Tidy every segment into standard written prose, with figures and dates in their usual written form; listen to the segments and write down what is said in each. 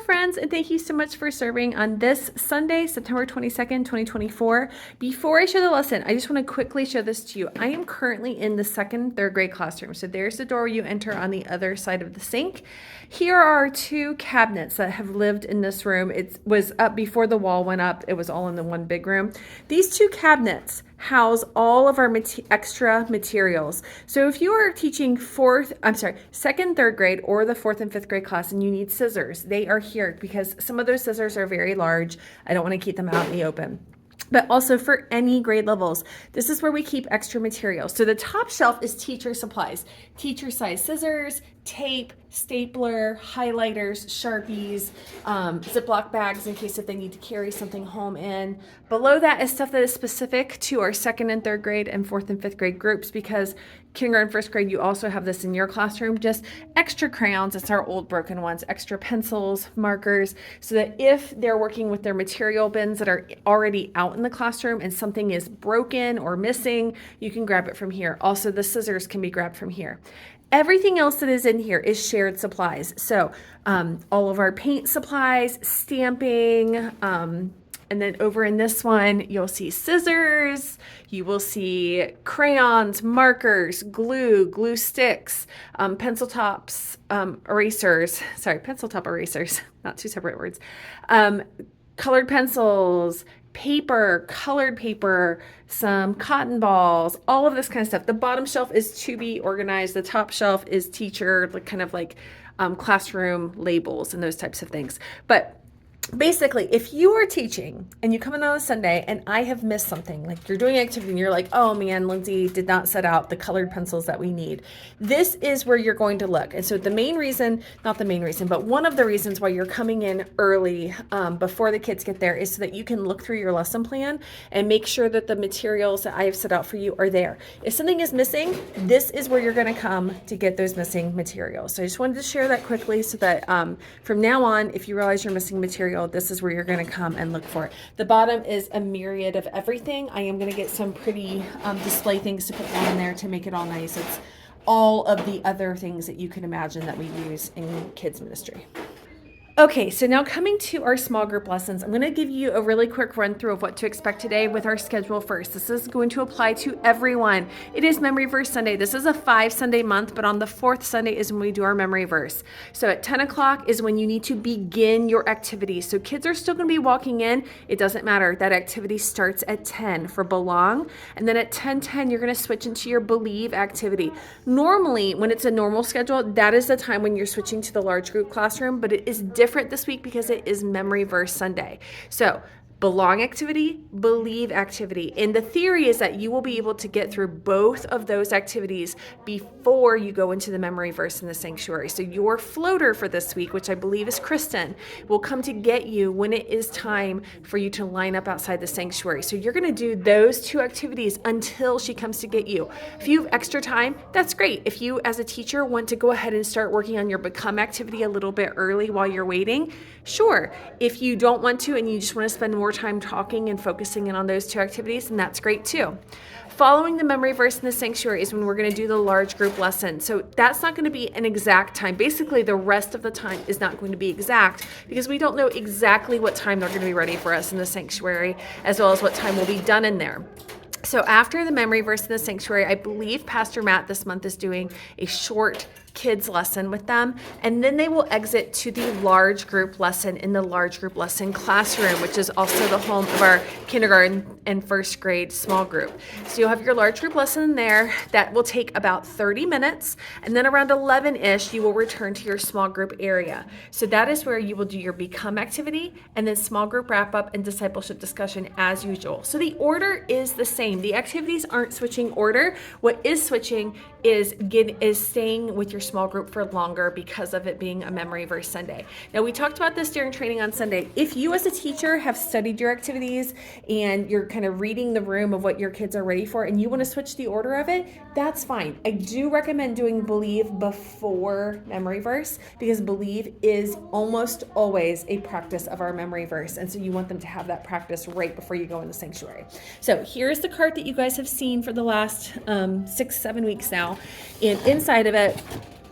friends, and thank you so much for serving on this Sunday, September 22nd, 2024. Before I show the lesson, I just want to quickly show this to you. I am currently in the second and third grade classroom. So there's the door you enter on the other side of the sink. Here are two cabinets that have lived in this room. It was up before the wall went up. It was all in the one big room. These two cabinets house all of our extra materials. So if you are teaching second, third grade, or the fourth and fifth grade class and you need scissors, they are here because some of those scissors are very large. I don't want to keep them out in the open. But also for any grade levels, this is where we keep extra material. So the top shelf is teacher supplies, teacher size scissors, tape, stapler, highlighters, Sharpies, Ziploc bags in case if they need to carry something home in. Below that is stuff that is specific to our second and third grade and fourth and fifth grade groups, because kindergarten, first grade, you also have this in your classroom, just extra crayons. It's our old broken ones, extra pencils, markers, so that if they're working with their material bins that are already out in the classroom and something is broken or missing, you can grab it from here. Also, the scissors can be grabbed from here. Everything else that is in here is shared supplies. So all of our paint supplies, stamping, and then over in this one, you'll see scissors, you will see crayons, markers, glue sticks, pencil top erasers, not two separate words, colored pencils, paper, colored paper, some cotton balls, all of this kind of stuff. The bottom shelf is to be organized. The top shelf is teacher, classroom labels and those types of things. But basically, if you are teaching and you come in on a Sunday and I have missed something, like you're doing activity and you're like, oh man, Lindsay did not set out the colored pencils that we need. This is where you're going to look. And so but one of the reasons why you're coming in early before the kids get there is so that you can look through your lesson plan and make sure that the materials that I have set out for you are there. If something is missing, this is where you're going to come to get those missing materials. So I just wanted to share that quickly so that from now on, if you realize you're missing material, this is where you're going to come and look for it. The bottom is a myriad of everything. I am going to get some pretty display things to put down in there to make it all nice. It's all of the other things that you can imagine that we use in kids ministry. Okay, so now coming to our small group lessons, I'm going to give you a really quick run through of what to expect today with our schedule first. This is going to apply to everyone. It is Memory Verse Sunday. This is a 5-Sunday month, but on the 4th Sunday is when we do our memory verse. So at 10 o'clock is when you need to begin your activity. So kids are still going to be walking in. It doesn't matter. That activity starts at 10 for belong. And then at 10:10, you're going to switch into your believe activity. Normally, when it's a normal schedule, that is the time when you're switching to the large group classroom, but it is different this week because it is Memory Verse Sunday. So belong activity, believe activity. And the theory is that you will be able to get through both of those activities before you go into the memory verse in the sanctuary. So your floater for this week, which I believe is Kristen, will come to get you when it is time for you to line up outside the sanctuary. So you're going to do those two activities until she comes to get you. If you have extra time, that's great. If you as a teacher want to go ahead and start working on your become activity a little bit early while you're waiting, sure. If you don't want to and you just want to spend more time talking and focusing in on those two activities, and that's great too. Following the memory verse in the sanctuary is when we're going to do the large group lesson. So that's not going to be an exact time. Basically, the rest of the time is not going to be exact because we don't know exactly what time they're going to be ready for us in the sanctuary, as well as what time we'll be done in there. So after the memory verse in the sanctuary, I believe Pastor Matt this month is doing a short kids lesson with them, and then they will exit to the large group lesson in the large group lesson classroom, which is also the home of our kindergarten and first grade small group. So you'll have your large group lesson there. That will take about 30 minutes, and then around 11-ish, you will return to your small group area. So that is where you will do your become activity, and then small group wrap up and discipleship discussion as usual. So the order is the same. The activities aren't switching order. What is switching is staying with your small group for longer because of it being a memory verse Sunday. Now, we talked about this during training on Sunday. If you as a teacher have studied your activities and you're kind of reading the room of what your kids are ready for and you want to switch the order of it, that's fine. I do recommend doing believe before memory verse because believe is almost always a practice of our memory verse. And so you want them to have that practice right before you go in the sanctuary. So here's the cart that you guys have seen for the last 6-7 weeks now. And inside of it,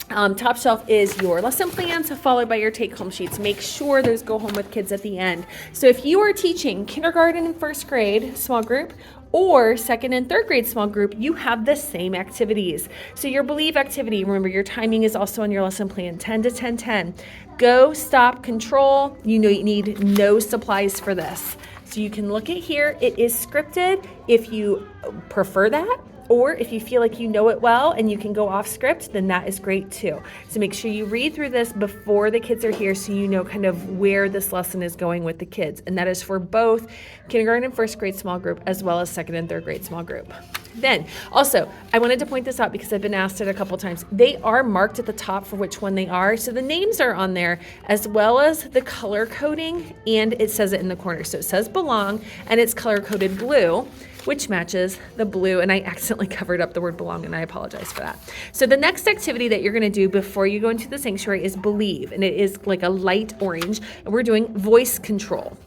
Top shelf is your lesson plans, followed by your take-home sheets. Make sure those go home with kids at the end. So if you are teaching kindergarten and first grade small group, or second and third grade small group, you have the same activities. So your Believe activity, remember your timing is also on your lesson plan, 10 to 10, 10. Go, stop, control. You know you need no supplies for this. So you can look at here, it is scripted if you prefer that. Or if you feel like you know it well and you can go off script, then that is great too. So make sure you read through this before the kids are here so you know kind of where this lesson is going with the kids. And that is for both kindergarten and first grade small group as well as second and third grade small group. Then also, I wanted to point this out because I've been asked it a couple times. They are marked at the top for which one they are. So the names are on there as well as the color coding, and it says it in the corner. So it says belong and it's color coded blue, which matches the blue, and I accidentally covered up the word belong, and I apologize for that. So the next activity that you're gonna do before you go into the sanctuary is Believe, and it is like a light orange, and we're doing voice control.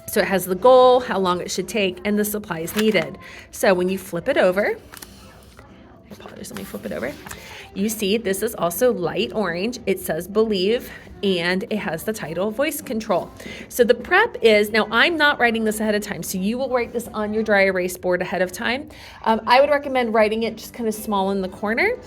So it has the goal, how long it should take, and the supplies needed. So when you flip it over, I apologize, let me flip it over. You see this is also light orange. It says Believe, and it has the title Voice Control. So the prep is, now I'm not writing this ahead of time, so you will write this on your dry erase board ahead of time. I would recommend writing it just kind of small in the corner.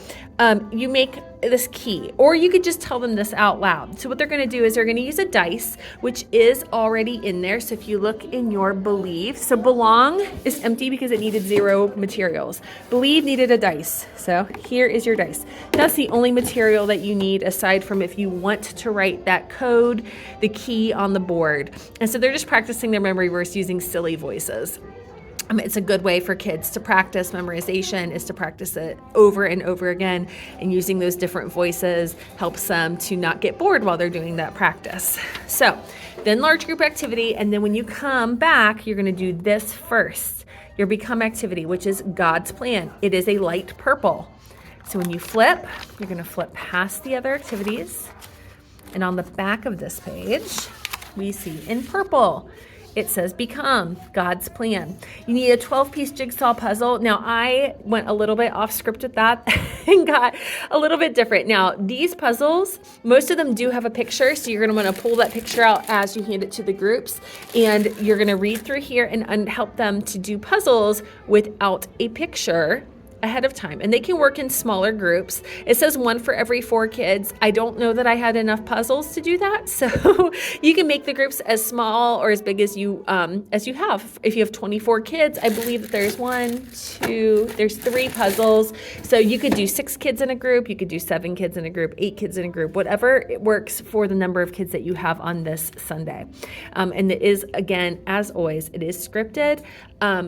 You make this key, or you could just tell them this out loud. So what they're gonna do is they're gonna use a dice, which is already in there. So if you look in your Believe, so belong is empty because it needed 0 materials. Believe needed a dice. So here is your dice. That's the only material that you need aside from if you want to write that code, the key on the board. And so they're just practicing their memory verse using silly voices. It's a good way for kids to practice memorization, is to practice it over and over again, and using those different voices helps them to not get bored while they're doing that practice. So then large group activity, and then when you come back, you're gonna do this first, your Become activity, which is God's plan. It is a light purple. So when you flip, you're gonna flip past the other activities, and on the back of this page, we see in purple, it says Become, God's plan. You need a 12-piece jigsaw puzzle. Now, I went a little bit off script with that and got a little bit different. Now, these puzzles, most of them do have a picture, so you're gonna wanna pull that picture out as you hand it to the groups, and you're gonna read through here and help them to do puzzles without a picture ahead of time, and they can work in smaller groups. It says 1 for every 4 kids. I don't know that I had enough puzzles to do that, so you can make the groups as small or as big as you have. If you have 24 kids, I believe that there's 3 puzzles. So you could do 6 kids in a group, you could do 7 kids in a group, 8 kids in a group, whatever it works for the number of kids that you have on this Sunday. And it is, again, as always, it is scripted.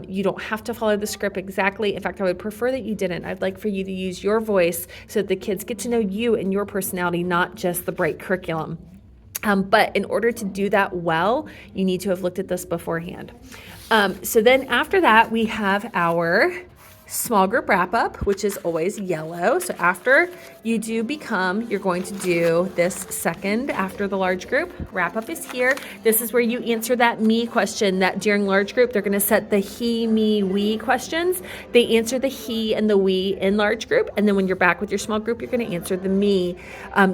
You don't have to follow the script exactly. In fact, I would prefer that you didn't. I'd like for you to use your voice so that the kids get to know you and your personality, not just the bright curriculum. But in order to do that well, you need to have looked at this beforehand. So then after that, we have our small group wrap up, which is always yellow. So after you do Become, you're going to do this second after the large group. Wrap up is here. This is where you answer that me question that during large group, they're going to set the he, me, we questions. They answer the he and the we in large group. And then when you're back with your small group, you're going to answer the me.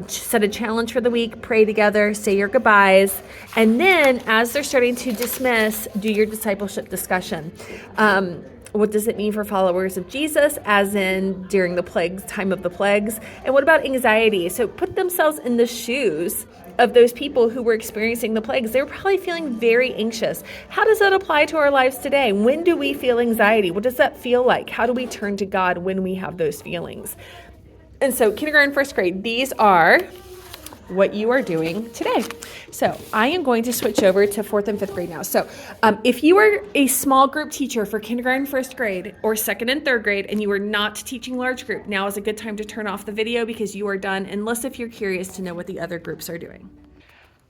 Set a challenge for the week, pray together, say your goodbyes. And then as they're starting to dismiss, do your discipleship discussion. What does it mean for followers of Jesus, as in during the plagues, time of the plagues? And what about anxiety? So put themselves in the shoes of those people who were experiencing the plagues. They were probably feeling very anxious. How does that apply to our lives today? When do we feel anxiety? What does that feel like? How do we turn to God when we have those feelings? And so kindergarten, first grade, these are what you are doing today. So I am going to switch over to 4th and 5th grade now. So if you are a small group teacher for kindergarten, first grade, or 2nd and 3rd grade, and you are not teaching large group, now is a good time to turn off the video because you are done, unless if you're curious to know what the other groups are doing.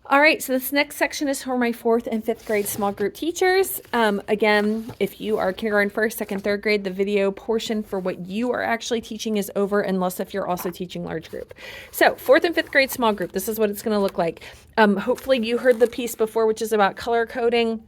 All right, so this next section is for my 4th and 5th grade small group teachers. Again, if you are kindergarten, 1st, 2nd, 3rd grade, the video portion for what you are actually teaching is over, unless if you're also teaching large group. So 4th and 5th grade small group, this is what it's going to look like. Hopefully you heard the piece before, which is about color coding.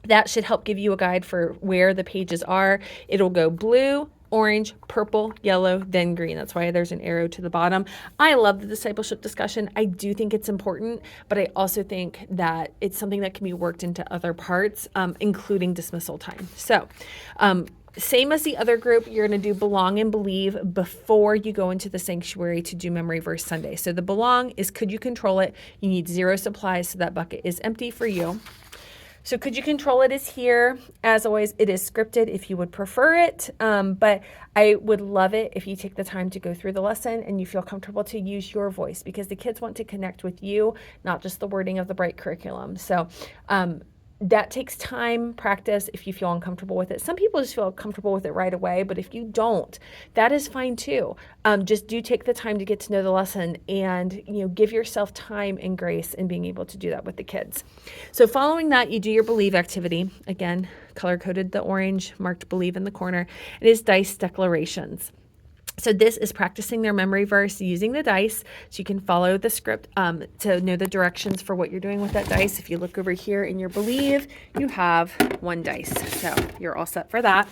That should help give you a guide for where the pages are. It'll go blue, orange, purple, yellow, then green. That's why there's an arrow to the bottom. I love the discipleship discussion. I do think it's important, but I also think that it's something that can be worked into other parts, including dismissal time. So, same as the other group, you're going to do belong and believe before you go into the sanctuary to do memory verse Sunday. So the belong is, could you control it? You need 0 supplies, so that bucket is empty for you. So could you control it is here. As always, it is scripted if you would prefer it, but I would love it if you take the time to go through the lesson and you feel comfortable to use your voice, because the kids want to connect with you, not just the wording of the Bright curriculum. So that takes time, practice, if you feel uncomfortable with it. Some people just feel comfortable with it right away, but if you don't, that is fine too. Just do take the time to get to know the lesson and, give yourself time and grace in being able to do that with the kids. So following that, you do your believe activity. Again, color-coded the orange, marked believe in the corner. It is dice declarations. So this is practicing their memory verse using the dice, so you can follow the script to know the directions for what you're doing with that dice. If you look over here in your believe, you have 1 dice. So you're all set for that.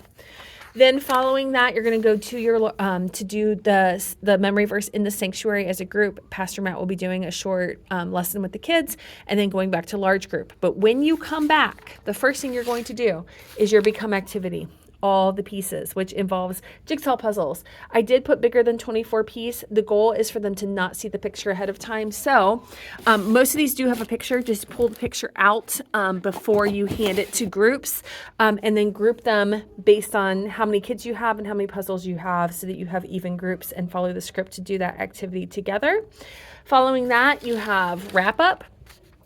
Then following that, you're going to go to your to do the memory verse in the sanctuary as a group. Pastor Matt will be doing a short lesson with the kids and then going back to large group. But when you come back, the first thing you're going to do is your become activity. All the pieces, which involves jigsaw puzzles. I did put bigger than 24 piece. The goal is for them to not see the picture ahead of time. So most of these do have a picture. Just pull the picture out before you hand it to groups, and then group them based on how many kids you have and how many puzzles you have, so that you have even groups, and follow the script to do that activity together. Following that, you have wrap up.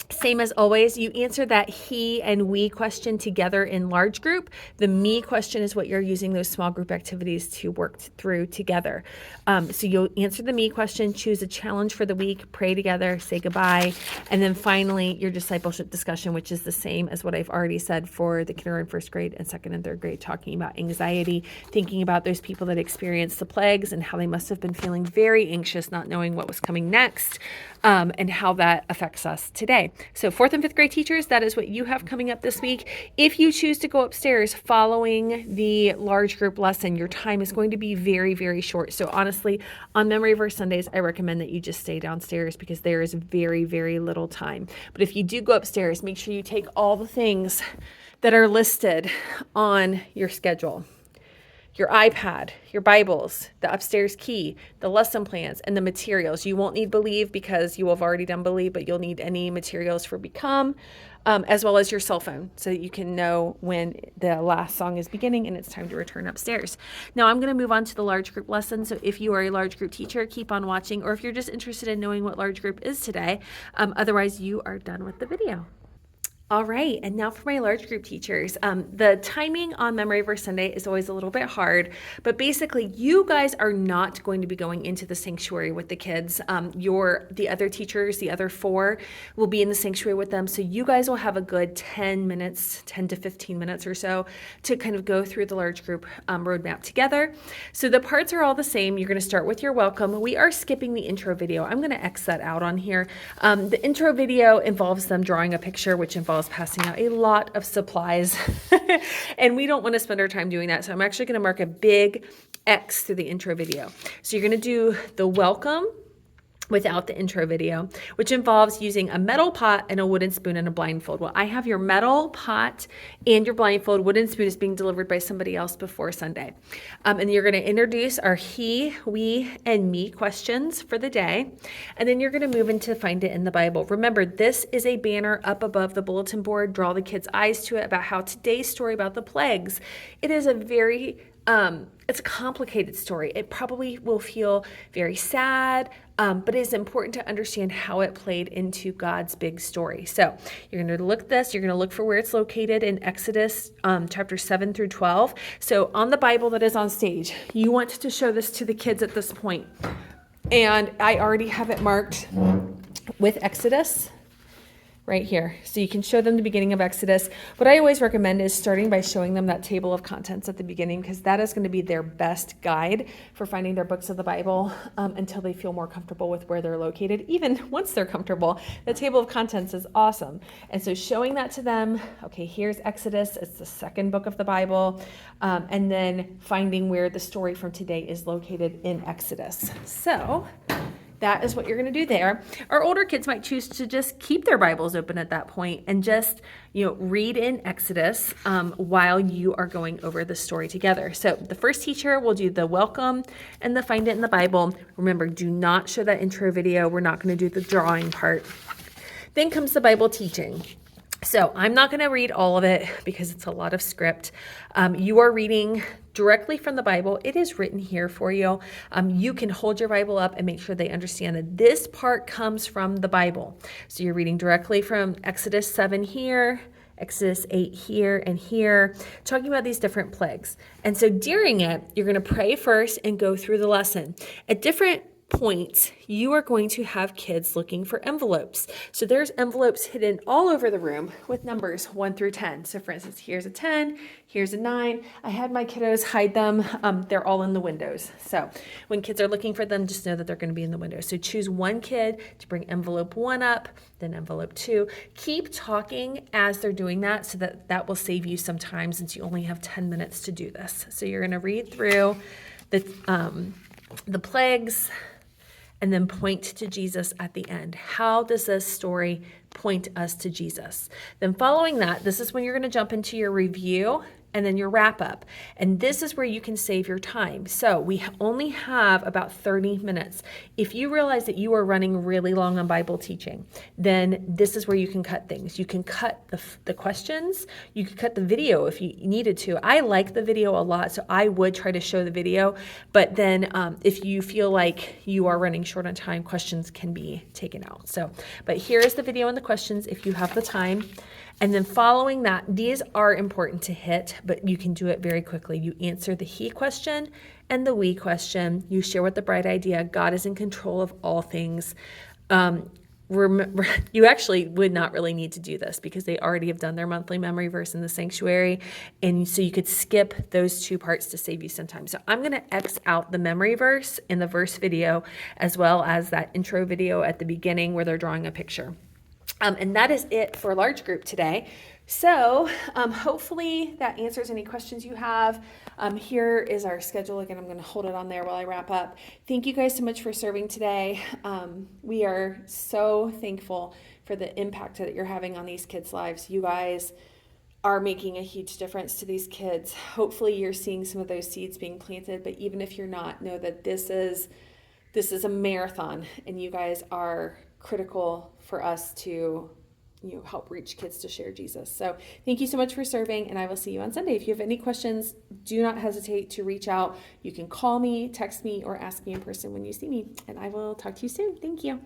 Same as always, you answer that he and we question together in large group. The me question is what you're using those small group activities to work through together. So you'll answer the me question, choose a challenge for the week, pray together, say goodbye, and then finally your discipleship discussion, which is the same as what I've already said for the kindergarten, first grade, and second and third grade, talking about anxiety, thinking about those people that experienced the plagues and how they must have been feeling very anxious, not knowing what was coming next, and how that affects us today. So 4th and 5th grade teachers, that is what you have coming up this week. If you choose to go upstairs following the large group lesson, your time is going to be very, very short. So honestly, on Memory Verse Sundays, I recommend that you just stay downstairs because there is very, very little time. But if you do go upstairs, make sure you take all the things that are listed on your schedule. Your iPad, your Bibles, the upstairs key, the lesson plans, and the materials. You won't need Believe because you have already done Believe, but you'll need any materials for Become, as well as your cell phone, so that you can know when the last song is beginning and it's time to return upstairs. Now I'm going to move on to the large group lesson. So if you are a large group teacher, keep on watching, or if you're just interested in knowing what large group is today, otherwise you are done with the video. All right, and now for my large group teachers. The timing on Memory Verse Sunday is always a little bit hard, but basically you guys are not going to be going into the sanctuary with the kids. The other teachers, the other 4, will be in the sanctuary with them, so you guys will have a good 10 to 15 minutes or so to kind of go through the large group roadmap together. So the parts are all the same. You're going to start with your welcome. We are skipping the intro video. I'm going to X that out on here. The intro video involves them drawing a picture, which involves passing out a lot of supplies and we don't want to spend our time doing that. So I'm actually going to mark a big X through the intro video. So you're going to do the welcome without the intro video, which involves using a metal pot and a wooden spoon and a blindfold. Well, I have your metal pot and your blindfold. Wooden spoon is being delivered by somebody else before Sunday. And you're going to introduce our he, we, and me questions for the day. And then you're going to move into Find It in the Bible. Remember, this is a banner up above the bulletin board. Draw the kids' eyes to it about how today's story about the plagues, it is a very it's a complicated story. It probably will feel very sad, but it is important to understand how it played into God's big story. So you're going to look this, you're going to look for where it's located in Exodus chapter 7 through 12. So on the Bible that is on stage, you want to show this to the kids at this point. And I already have it marked with Exodus. right here. So you can show them the beginning of Exodus. What I always recommend is starting by showing them that table of contents at the beginning, because that is going to be their best guide for finding their books of the Bible until they feel more comfortable with where they're located. Even once they're comfortable, the table of contents is awesome. And so showing that to them, okay, here's Exodus. It's the second book of the Bible. And then finding where the story from today is located in Exodus. So that is what you're going to do there. Our older kids might choose to just keep their Bibles open at that point and just, read in Exodus while you are going over the story together. So the first teacher will do the welcome and the find it in the Bible. Remember, do not show that intro video. We're not going to do the drawing part. Then comes the Bible teaching. So I'm not going to read all of it because it's a lot of script. You are reading directly from the Bible. It is written here for you. You can hold your Bible up and make sure they understand that this part comes from the Bible. So you're reading directly from Exodus 7 here, Exodus 8 here and here, talking about these different plagues. And so during it, you're going to pray first and go through the lesson. At different points, you are going to have kids looking for envelopes. So there's envelopes hidden all over the room with numbers 1 through 10. So for instance, here's a 10, here's a 9. I had my kiddos hide them. They're all in the windows. So when kids are looking for them, just know that they're going to be in the windows. So choose one kid to bring envelope 1 up, then envelope 2. Keep talking as they're doing that so that will save you some time since you only have 10 minutes to do this. So you're going to read through the plagues, and then point to Jesus at the end. How does this story point us to Jesus? Then following that, this is when you're going to jump into your review and then your wrap up. And this is where you can save your time. So we only have about 30 minutes. If you realize that you are running really long on Bible teaching, then this is where you can cut things. You can cut the questions. You could cut the video if you needed to. I like the video a lot, so I would try to show the video. But then if you feel like you are running short on time, questions can be taken out. But here is the video and the questions if you have the time. And then following that, these are important to hit, but you can do it very quickly. You answer the he question and the we question. You share with the bright idea, God is in control of all things. Remember, you actually would not really need to do this because they already have done their monthly memory verse in the sanctuary. And so you could skip those 2 parts to save you some time. So I'm going to X out the memory verse in the verse video, as well as that intro video at the beginning where they're drawing a picture. And that is it for large group today. So hopefully that answers any questions you have. Here is our schedule. Again, I'm going to hold it on there while I wrap up. Thank you guys so much for serving today. We are so thankful for the impact that you're having on these kids' lives. You guys are making a huge difference to these kids. Hopefully you're seeing some of those seeds being planted, but even if you're not, know that this is a marathon and you guys are critical for us to help reach kids to share Jesus. So thank you so much for serving, and I will see you on Sunday. If you have any questions, do not hesitate to reach out. You can call me, text me, or ask me in person when you see me, and I will talk to you soon. Thank you.